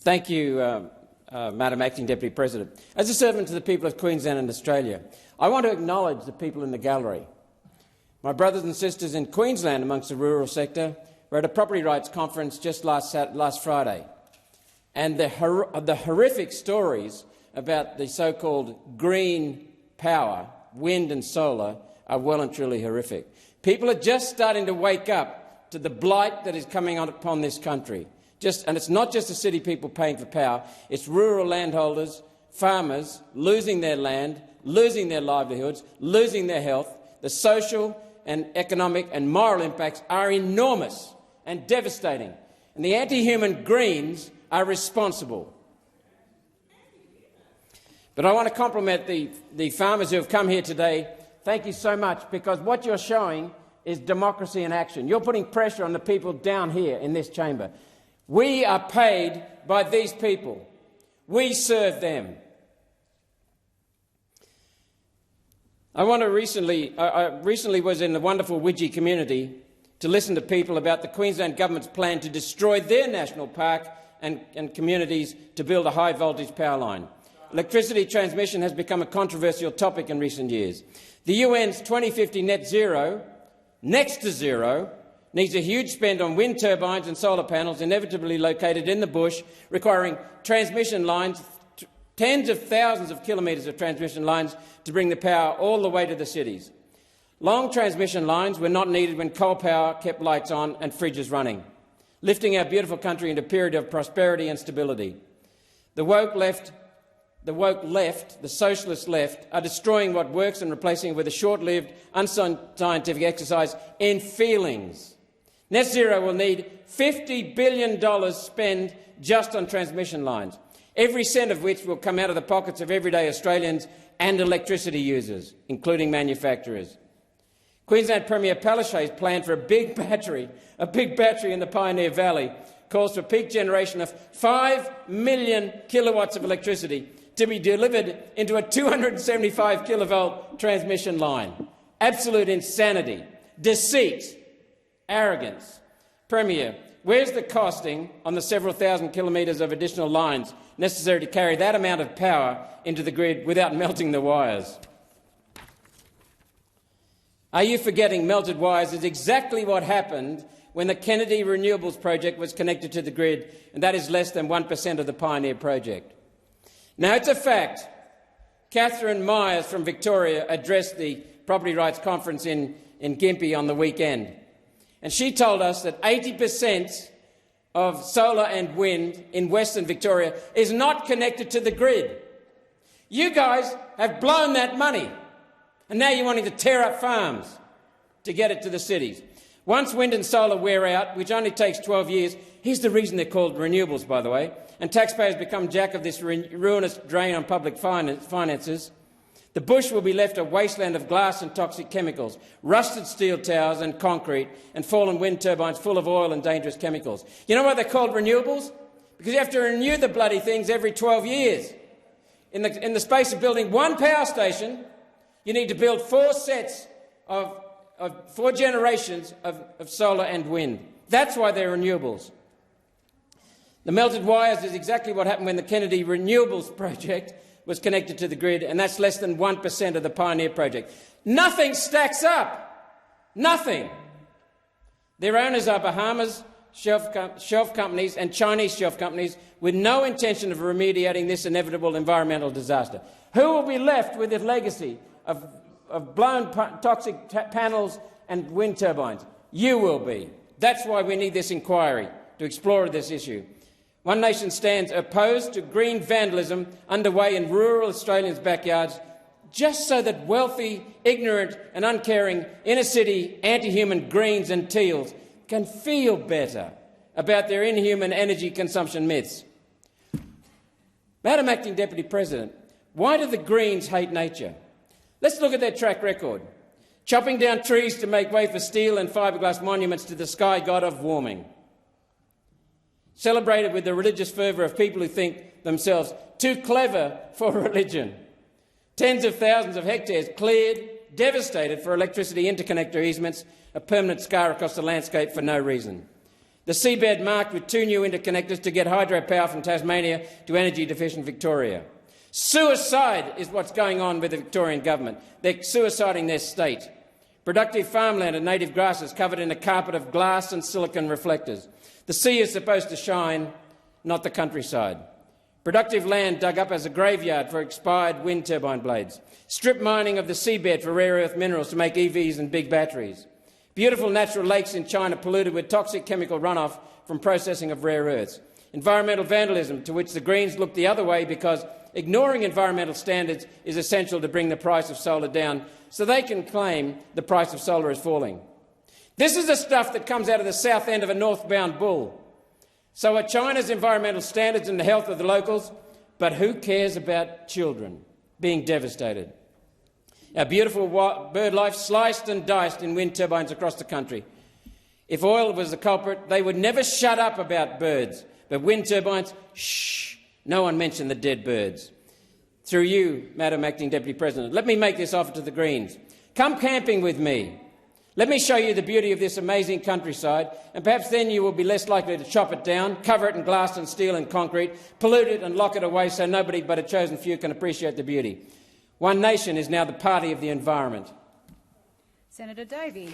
Thank you, Madam Acting Deputy President. As a servant to the people of Queensland and Australia, I want to acknowledge the people in the gallery. My brothers and sisters in Queensland amongst the rural sector were at a property rights conference just last Friday, and the horrific stories about the so-called green power, wind and solar, are well and truly horrific. People are just starting to wake up to the blight that is coming upon this country. And it's not just the city people paying for power, it's rural landholders, farmers losing their land, losing their livelihoods, losing their health. The social and economic and moral impacts are enormous and devastating, and the anti-human Greens are responsible. But I want to compliment the farmers who have come here today. Thank you so much, because what you're showing is democracy in action. You're putting pressure on the people down here in this chamber. We are paid by these people. We serve them. I recently was in the wonderful Widgie community to listen to people about the Queensland Government's plan to destroy their national park and communities to build a high-voltage power line. Electricity transmission has become a controversial topic in recent years. The UN's 2050 net zero, next to zero, needs a huge spend on wind turbines and solar panels inevitably located in the bush, requiring transmission lines, tens of thousands of kilometres of transmission lines to bring the power all the way to the cities. Long transmission lines were not needed when coal power kept lights on and fridges running, lifting our beautiful country into a period of prosperity and stability. The woke left, the socialist left, are destroying what works and replacing it with a short-lived, unscientific exercise in feelings. Net zero will need $50 billion spent just on transmission lines, every cent of which will come out of the pockets of everyday Australians and electricity users, including manufacturers. Queensland Premier Palaszczuk's plan for a big battery in the Pioneer Valley calls for a peak generation of 5 million kilowatts of electricity to be delivered into a 275 kilovolt transmission line. Absolute insanity, deceit, arrogance. Premier, where's the costing on the several thousand kilometres of additional lines necessary to carry that amount of power into the grid without melting the wires? Are you forgetting melted wires is exactly what happened when the Kennedy Renewables project was connected to the grid, and that is less than 1% of the Pioneer project. Now, it's a fact. Catherine Myers from Victoria addressed the Property Rights Conference in Gympie on the weekend, and she told us that 80% of solar and wind in Western Victoria is not connected to the grid. You guys have blown that money, and now you're wanting to tear up farms to get it to the cities. Once wind and solar wear out, which only takes 12 years, here's the reason they're called renewables, by the way, and taxpayers become jack of this ruinous drain on public finances, the bush will be left a wasteland of glass and toxic chemicals, rusted steel towers and concrete, and fallen wind turbines full of oil and dangerous chemicals. You know why they're called renewables? Because you have to renew the bloody things every 12 years. In the space of building one power station, you need to build 4 sets of 4 generations of solar and wind. That's why they're renewables. The melted wires is exactly what happened when the Kennedy Renewables project was connected to the grid, and that's less than 1% of the Pioneer project. Nothing stacks up. Nothing. Their owners are Bahamas shelf companies and Chinese shelf companies with no intention of remediating this inevitable environmental disaster. Who will be left with the legacy of blown toxic panels and wind turbines? You will be. That's why we need this inquiry, to explore this issue. One Nation stands opposed to green vandalism underway in rural Australians' backyards, just so that wealthy, ignorant and uncaring inner-city anti-human Greens and Teals can feel better about their inhuman energy consumption myths. Madam Acting Deputy President, why do the Greens hate nature? Let's look at their track record. Chopping down trees to make way for steel and fiberglass monuments to the sky god of warming. Celebrated with the religious fervour of people who think themselves too clever for religion. Tens of thousands of hectares cleared, devastated for electricity interconnector easements, a permanent scar across the landscape for no reason. The seabed marked with 2 new interconnectors to get hydropower from Tasmania to energy-deficient Victoria. Suicide is what's going on with the Victorian government. They're suiciding their state. Productive farmland and native grasses covered in a carpet of glass and silicon reflectors. The sea is supposed to shine, not the countryside. Productive land dug up as a graveyard for expired wind turbine blades. Strip mining of the seabed for rare earth minerals to make EVs and big batteries. Beautiful natural lakes in China polluted with toxic chemical runoff from processing of rare earths. Environmental vandalism, to which the Greens look the other way because ignoring environmental standards is essential to bring the price of solar down so they can claim the price of solar is falling. This is the stuff that comes out of the south end of a northbound bull. So are China's environmental standards and the health of the locals, but who cares about children being devastated? Our beautiful bird life sliced and diced in wind turbines across the country. If oil was the culprit, they would never shut up about birds. But wind turbines, shh, no one mentioned the dead birds. Through you, Madam Acting Deputy President, let me make this offer to the Greens. Come camping with me. Let me show you the beauty of this amazing countryside, and perhaps then you will be less likely to chop it down, cover it in glass and steel and concrete, pollute it and lock it away so nobody but a chosen few can appreciate the beauty. One Nation is now the party of the environment. Senator Davey.